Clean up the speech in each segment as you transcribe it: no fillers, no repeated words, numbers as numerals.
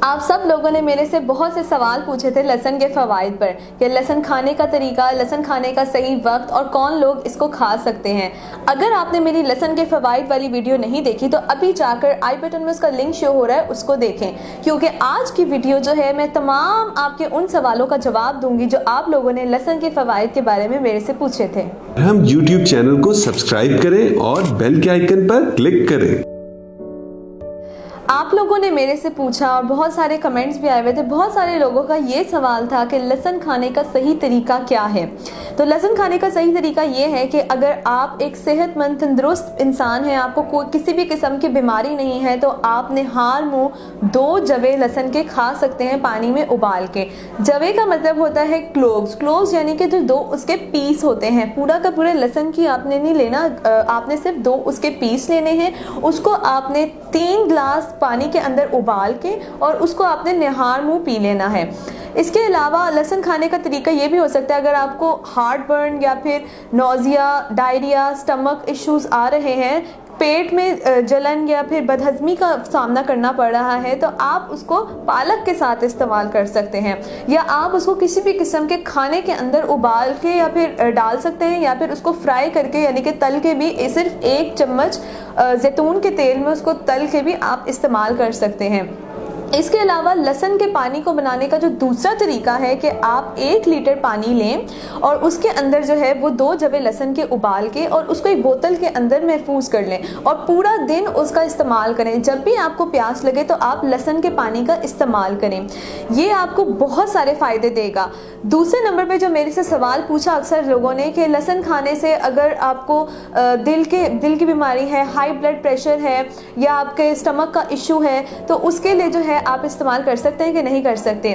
आप सब लोगों ने मेरे से बहुत से सवाल पूछे थे लहसुन के फ़वाइद पर कि लहसुन खाने का तरीका, लहसुन खाने का सही वक्त और कौन लोग इसको खा सकते हैं। अगर आपने मेरी लहसुन के फ़वाइद वाली वीडियो नहीं देखी तो अभी जाकर आई बटन में उसका लिंक शो हो रहा है, उसको देखें, क्योंकि आज की वीडियो जो है मैं तमाम आपके उन सवालों का जवाब दूंगी जो आप लोगों ने लहसुन के फ़वाइद के बारे में मेरे से पूछे थे। हम YouTube चैनल को सब्सक्राइब करें और बेल के आइकन पर क्लिक करें। आप लोगों ने मेरे से पूछा और बहुत सारे कमेंट्स भी आए हुए थे। बहुत सारे लोगों का ये सवाल था कि लहसुन खाने का सही तरीका क्या है। तो लहसुन खाने का सही तरीका ये है कि अगर आप एक सेहतमंद तंदुरुस्त इंसान हैं, आपको कोई किसी भी किस्म की बीमारी नहीं है, तो आप निहार मुँह 2 जवे लहसुन के खा सकते हैं पानी में उबाल के। जवे का मतलब होता है क्लोव्स। क्लोव्स यानी कि जो 2 उसके पीस होते हैं। पूरा का पूरे लहसुन की आपने नहीं लेना, आपने सिर्फ 2 उसके पीस लेने हैं। उसको आपने 3 ग्लास पानी के अंदर उबाल के और उसको आपने निहार मुंह पी लेना है। इसके अलावा लहसुन खाने का तरीका ये भी हो सकता है, अगर आपको हार्ट बर्न या फिर नोजिया, डायरिया, स्टमक इश्यूज आ रहे हैं, पेट में जलन या फिर बदहजमी का सामना करना पड़ रहा है, तो आप उसको पालक के साथ इस्तेमाल कर सकते हैं, या आप उसको किसी भी किस्म के खाने के अंदर उबाल के या फिर डाल सकते हैं, या फिर उसको फ्राई करके यानी कि तल के भी सिर्फ 1 चम्मच जैतून के तेल में उसको तल के भी आप इस्तेमाल कर सकते हैं। इसके अलावा लहसुन के पानी को बनाने का जो दूसरा तरीका है कि आप 1 लीटर पानी लें और उसके अंदर जो है वो 2 जवे लहसुन के उबाल के और उसको एक बोतल के अंदर महफूज कर लें और पूरा दिन उसका इस्तेमाल करें। जब भी आपको प्यास लगे तो आप लहसुन के पानी का इस्तेमाल करें, ये आपको बहुत सारे फ़ायदे देगा। दूसरे नंबर पे जो मेरे से सवाल पूछा अक्सर लोगों ने कि लहसुन खाने से अगर आपको दिल की बीमारी है, हाई ब्लड प्रेशर है या आपके स्टमक का इशू है, तो उसके लिए जो है आप इस्तेमाल कर सकते हैं कि नहीं कर सकते।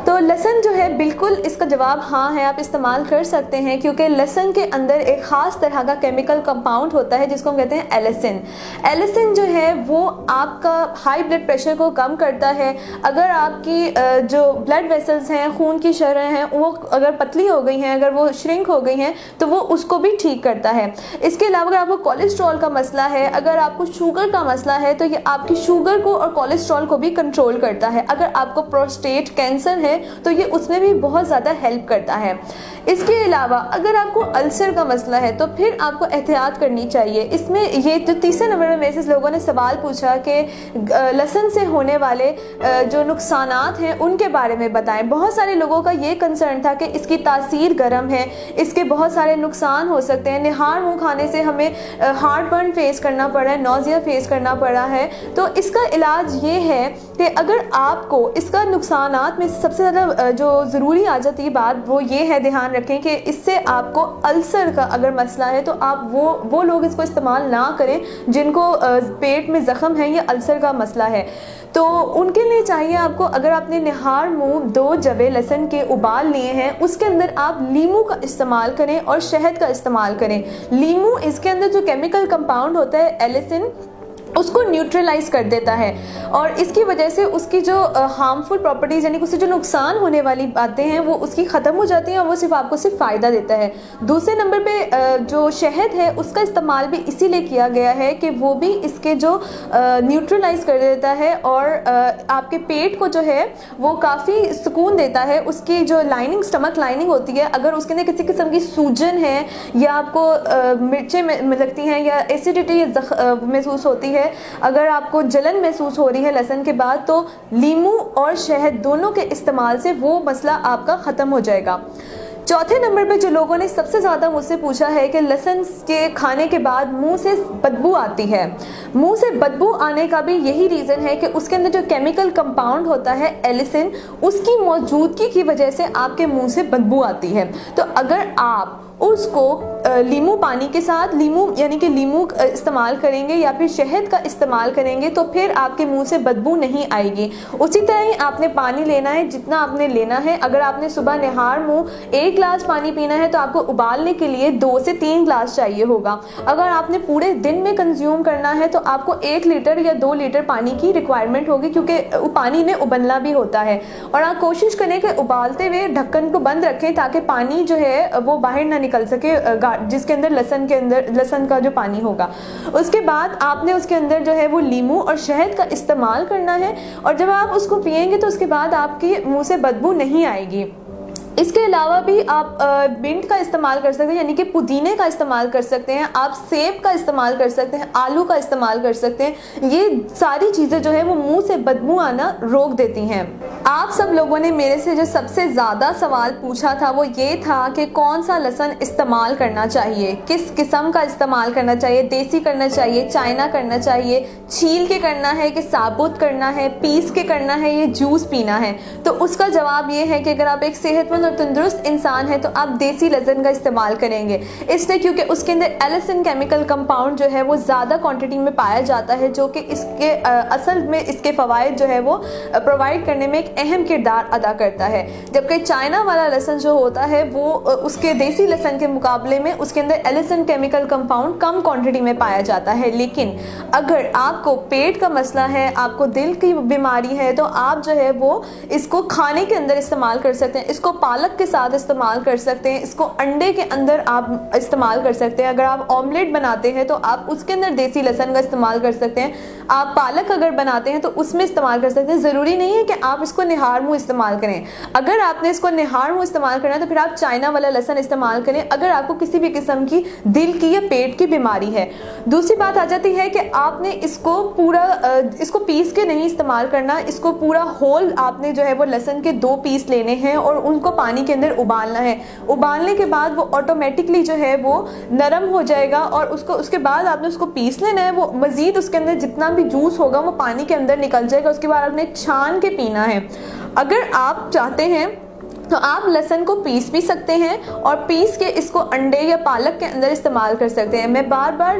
तो लहसुन जो है बिल्कुल इसका जवाब हाँ है, आप इस्तेमाल कर सकते हैं, क्योंकि लहसुन के अंदर एक ख़ास तरह का केमिकल कंपाउंड होता है जिसको हम कहते हैं एलिसिन। एलिसिन जो है वो आपका हाई ब्लड प्रेशर को कम करता है। अगर आपकी जो ब्लड वेसल्स हैं, खून की शरह हैं, वो अगर पतली हो गई हैं, अगर वो श्रिंक हो गई हैं, तो वो उसको भी ठीक करता है। इसके अलावा अगर आपको कोलेस्ट्रॉल का मसला है, अगर आपको शुगर का मसला है, तो ये आपकी शुगर को और कोलेस्ट्रॉल को भी कंट्रोल करता है। अगर आपको प्रोस्टेट कैंसर है तो ये उसमें भी बहुत ज़्यादा हेल्प करता है। इसके अलावा अगर आपको अल्सर का मसला है तो फिर आपको एहतियात करनी चाहिए। इसमें ये जो तीसरे नंबर में मेरे से लोगों ने सवाल पूछा कि लहसुन से होने वाले जो नुकसानात हैं उनके बारे में बताएं। बहुत सारे लोगों का ये कंसर्न था कि इसकी तासीर गर्म है, इसके बहुत सारे नुकसान हो सकते हैं। निहार मुँह खाने से हमें हार्ट बर्न फेस करना पड़ा है, नोजिया फेस करना पड़ा है। तो इसका इलाज ये है कि अगर आपको इसका नुकसानात में सबसे ज़्यादा जो ज़रूरी आ जाती है बात वो ये है, ध्यान रखें कि इससे आपको अल्सर का अगर मसला है तो आप वो लोग इसको इस्तेमाल ना करें जिनको पेट में ज़ख़म है या अल्सर का मसला है। तो उनके लिए चाहिए आपको, अगर आपने निहार मुँह 2 जवे लहसुन के उबाल लिए हैं, उसके अंदर आप लीमू का इस्तेमाल करें और शहद का इस्तेमाल करें। लीमू इसके अंदर जो केमिकल कंपाउंड होता है एलिसिन, उसको न्यूट्रलाइज कर देता है और इसकी वजह से उसकी जो हार्मफुल प्रॉपर्टीज़ यानी कि उससे जो नुकसान होने वाली बातें हैं वो उसकी ख़त्म हो जाती हैं और वो सिर्फ आपको सिर्फ फ़ायदा देता है। दूसरे नंबर पे जो शहद है उसका इस्तेमाल भी इसीलिए किया गया है कि वो भी इसके जो न्यूट्रलाइज कर देता है और आपके पेट को जो है वो काफ़ी सुकून देता है। उसकी जो लाइनिंग, स्टमक लाइनिंग होती है, अगर उसके अंदर किसी किस्म की सूजन है या आपको मिर्चें लगती हैं या एसिडिटी महसूस होती है, अगर आपको जलन महसूस हो रही है लहसुन के बाद, तो लीमू और शहद दोनों के इस्तेमाल से वो मसला आपका ख़त्म हो जाएगा। चौथे नंबर पे जो लोगों ने सबसे ज़्यादा मुझसे पूछा है कि लहसुन के खाने के बाद मुंह से बदबू आती है। मुंह से बदबू आने का भी यही रीज़न है कि उसके अंदर जो केमिकल कंपाउंड होता है एलिसिन, उसकी मौजूदगी की वजह से आपके मुंह से बदबू आती है। तो अगर आप उसको लीमू पानी के साथ, लीमू यानी कि लीमू इस्तेमाल करेंगे या फिर शहद का इस्तेमाल करेंगे तो फिर आपके मुंह से बदबू नहीं आएगी। उसी तरह ही आपने पानी लेना है जितना आपने लेना है। अगर आपने सुबह निहार मुंह 1 गिलास पानी पीना है तो आपको उबालने के लिए 2 से 3 गिलास चाहिए होगा। अगर आपने पूरे दिन में कंज्यूम करना है तो आपको 1 लीटर या 2 लीटर पानी की रिक्वायरमेंट होगी, क्योंकि पानी में उबलना भी होता है। और आप कोशिश करें कि उबालते हुए ढक्कन को बंद रखें ताकि पानी जो है वो बाहर ना निकल सके, जिसके अंदर लहसुन का जो पानी होगा। उसके बाद आपने उसके अंदर जो है वो नींबू और शहद का इस्तेमाल करना है, और जब आप उसको पिएंगे तो उसके बाद आपकी मुंह से बदबू नहीं आएगी। इसके अलावा भी आप मिंट का इस्तेमाल कर सकते हैं, यानी कि पुदीने का इस्तेमाल कर सकते हैं, आप सेब का इस्तेमाल कर सकते हैं, आलू का इस्तेमाल कर सकते हैं। ये सारी चीज़ें जो है वो मुंह से बदबू आना रोक देती हैं। आप सब लोगों ने मेरे से जो सबसे ज़्यादा सवाल पूछा था वो ये था कि कौन सा लहसुन इस्तेमाल करना चाहिए, किस किस्म का इस्तेमाल करना चाहिए, देसी करना चाहिए, चाइना करना चाहिए, छील के करना है कि साबुत करना है, पीस के करना है, ये जूस पीना है। तो उसका जवाब ये है कि अगर आप एक सेहतमंद और तंदुरुस्त इंसान है तो आप देसी लहसुन का इस्तेमाल करेंगे, इसलिए क्योंकि उसके अंदर एलिसिन केमिकल कंपाउंड जो है वो ज़्यादा क्वांटिटी में पाया जाता है, जो कि इसके असल में इसके फ़वाइद जो है वो प्रोवाइड करने में एक अहम किरदार अदा करता है। जबकि चाइना वाला लहसुन जो होता है वो उसके देसी लहसुन के मुकाबले में उसके अंदर एलिसिन केमिकल कंपाउंड कम क्वांटिटी में पाया जाता है। लेकिन अगर आपको पेट का मसला है, आपको दिल की बीमारी है, तो आप जो है वो इसको खाने के अंदर इस्तेमाल कर सकते हैं, इसको पालक के साथ इस्तेमाल कर सकते हैं, इसको अंडे के अंदर आप इस्तेमाल कर सकते हैं। अगर आप ऑमलेट बनाते हैं तो आप उसके अंदर देसी लहसुन का इस्तेमाल कर सकते हैं। आप पालक अगर बनाते हैं तो उसमें इस्तेमाल कर सकते हैं। ज़रूरी नहीं है कि आप इसको निहार मुँह इस्तेमाल करें। अगर आपने इसको निहार मुँह इस्तेमाल करना है तो फिर आप चाइना वाला लहसुन इस्तेमाल करें, अगर आपको किसी भी किस्म की दिल की या पेट की बीमारी है। दूसरी बात आ जाती है कि आपने इसको पूरा इसको पीस के नहीं इस्तेमाल करना, इसको पूरा होल आपने जो है वो लहसुन के 2 पीस लेने हैं और उनको पानी के अंदर उबालना है। उबालने के बाद वो ऑटोमेटिकली जो है वो नरम हो जाएगा और उसके बाद आपने उसको पीस लेना है। वो मजीद उसके अंदर जितना भी जूस होगा वो पानी के अंदर निकल जाएगा। उसके बाद आपने छान के पीना है। अगर आप चाहते हैं तो आप लहसुन को पीस भी सकते हैं और पीस के इसको अंडे या पालक के अंदर इस्तेमाल कर सकते हैं। मैं बार बार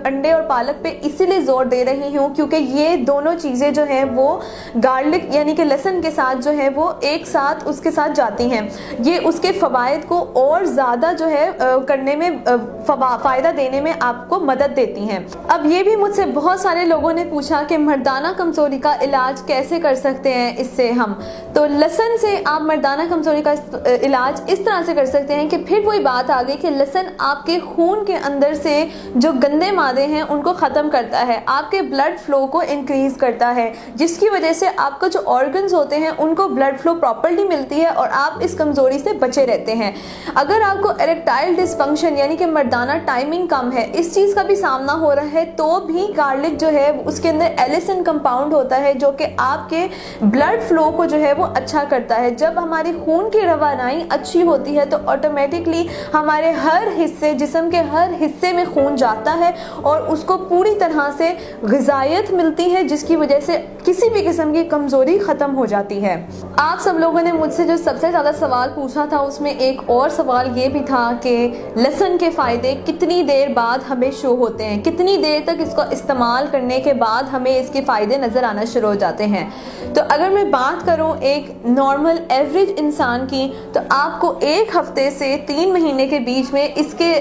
अंडे और पालक पे इसीलिए जोर दे रही हूँ क्योंकि ये दोनों चीज़ें जो हैं वो गार्लिक यानी कि लहसुन के साथ जो है वो एक साथ उसके साथ जाती हैं। ये उसके फ़वाइद को और ज़्यादा जो है करने में फ़ायदा देने में आपको मदद देती हैं। अब ये भी मुझसे बहुत सारे लोगों ने पूछा कि मर्दाना कमज़ोरी का इलाज कैसे कर सकते हैं इससे हम। तो लहसुन से आप मर्दाना कमज़ोरी का इलाज इस तरह से कर सकते हैं कि फिर वही बात आ गई कि लहसुन आपके खून के अंदर से जो गंदे मादे हैं उनको ख़त्म करता है, आपके ब्लड फ्लो को इंक्रीज़ करता है, जिसकी वजह से आपका जो ऑर्गन्स होते हैं उनको ब्लड फ्लो प्रॉपर्ली मिलती है और आप इस कमज़ोरी से बचे रहते हैं। अगर आपको इरेक्टाइल डिसफंक्शन यानी कि मर्दाना टाइमिंग कम है, इस चीज़ का भी सामना हो रहा है, तो भी गार्लिक जो है उसके अंदर एलिसिन कंपाउंड होता है जो कि आपके ब्लड फ्लो को जो है वो अच्छा करता है। जब हमारी खून की रवानाई अच्छी होती है तो ऑटोमेटिकली हमारे हर हिस्से, जिस्म के हर हिस्से में खून जाता है और उसको पूरी तरह से ग़िज़ायत मिलती है, जिसकी वजह से किसी भी किस्म की कमज़ोरी ख़त्म हो जाती है। आप सब लोगों ने मुझसे जो सबसे ज़्यादा सवाल पूछा था उसमें एक और सवाल ये भी था कि लहसुन के फ़ायदे कितनी देर बाद हमें शो होते हैं, कितनी देर तक इसको इस्तेमाल करने के बाद हमें इसके फ़ायदे नज़र आना शुरू हो जाते हैं। तो अगर मैं बात करूँ एक नॉर्मल एवरेज इंसान की, तो आपको 1 हफ्ते से 3 महीने के बीच में इसके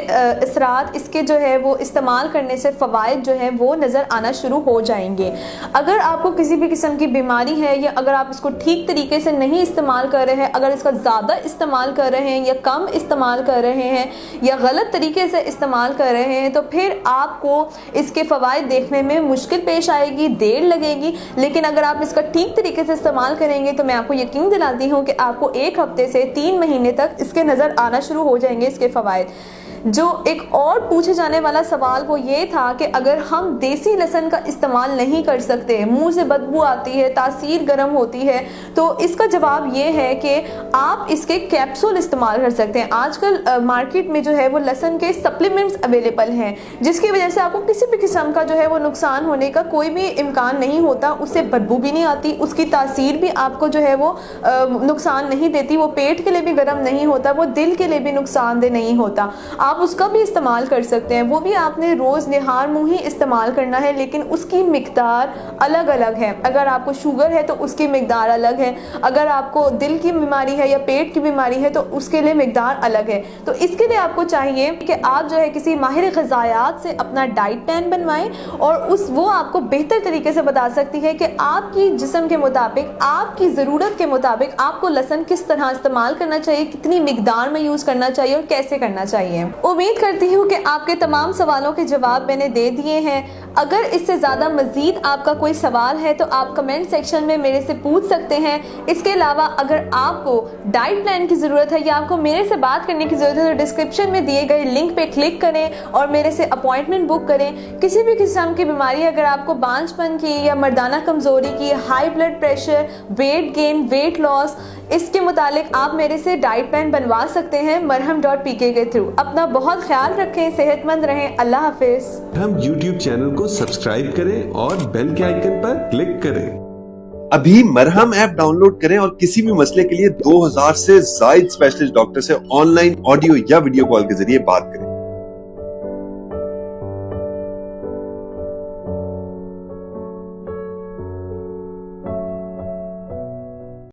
असरात, इसके जो है वो इस्तेमाल करने से फ़वाइद जो है वो नज़र आना शुरू हो जाएंगे। अगर आपको किसी भी किस्म की बीमारी है या अगर आप इसको ठीक तरीके से नहीं इस्तेमाल कर रहे हैं, अगर इसका ज़्यादा इस्तेमाल कर रहे हैं या कम इस्तेमाल कर रहे हैं या गलत तरीके से इस्तेमाल कर रहे हैं, तो फिर आपको इसके फ़वाइद देखने में मुश्किल पेश आएगी, देर लगेगी। लेकिन अगर आप इसका ठीक तरीके से इस्तेमाल करेंगे तो मैं आपको यकीन दिलाती हूँ कि आपको 1 हफ्ते से 3 महीने तक इसके नज़र आना शुरू हो जाएंगे इसके फ़वाइद। जो एक और पूछे जाने वाला सवाल वो ये था कि अगर हम देसी लहसुन का इस्तेमाल नहीं कर सकते, मुंह से बदबू आती है, तासीर गर्म होती है, तो इसका जवाब ये है कि आप इसके कैप्सूल इस्तेमाल कर सकते हैं। आजकल मार्केट में जो है वो लहसुन के सप्लीमेंट्स अवेलेबल हैं, जिसकी वजह से आपको किसी भी किस्म का जो है वो नुकसान होने का कोई भी इम्कान नहीं होता। उससे बदबू भी नहीं आती, उसकी तासीर भी आपको जो है वो नुकसान नहीं देती, वो पेट के लिए भी गर्म नहीं होता, वो दिल के लिए भी नुकसानदेह नहीं होता। आप उसका भी इस्तेमाल कर सकते हैं। वो भी आपने रोज़ निहार मुँह ही इस्तेमाल करना है, लेकिन उसकी मिकदार अलग अलग है। अगर आपको शुगर है तो उसकी मिकदार अलग है, अगर आपको दिल की बीमारी है या पेट की बीमारी है तो उसके लिए मिकदार अलग है। तो इसके लिए आपको चाहिए कि आप जो है किसी माहिर ग़िज़ायात से अपना डाइट प्लान बनवाएं, और वो आपको बेहतर तरीके से बता सकती है कि आपकी जिस्म के मुताबिक, आपकी ज़रूरत के मुताबिक आपको लहसुन किस तरह इस्तेमाल करना चाहिए, कितनी मिकदार में यूज़ करना चाहिए और कैसे करना चाहिए। उम्मीद करती हूँ कि आपके तमाम सवालों के जवाब मैंने दे दिए हैं। अगर इससे ज़्यादा मज़ीद आपका कोई सवाल है तो आप कमेंट सेक्शन में मेरे से पूछ सकते हैं। इसके अलावा अगर आपको डाइट प्लान की ज़रूरत है या आपको मेरे से बात करने की ज़रूरत है तो डिस्क्रिप्शन में दिए गए लिंक पे क्लिक करें और मेरे से अपॉइंटमेंट बुक करें। किसी भी किस्म की बीमारी, अगर आपको बांझपन की या मर्दाना कमज़ोरी की, high blood pressure, weight gain, weight loss, इसके मुतालिक आप मेरे से डाइट प्लान बनवा सकते हैं marham.pk के थ्रू। अपना बहुत ख्याल रखें, सेहतमंद रहें। अल्लाह हाफिज़। हम YouTube चैनल को सब्सक्राइब करें और बेल के आइकन पर क्लिक करें। अभी मरहम ऐप डाउनलोड करें और किसी भी मसले के लिए 2000 से ज्यादा स्पेशलिस्ट डॉक्टर से ऑनलाइन ऑडियो या वीडियो कॉल के जरिए बात करें।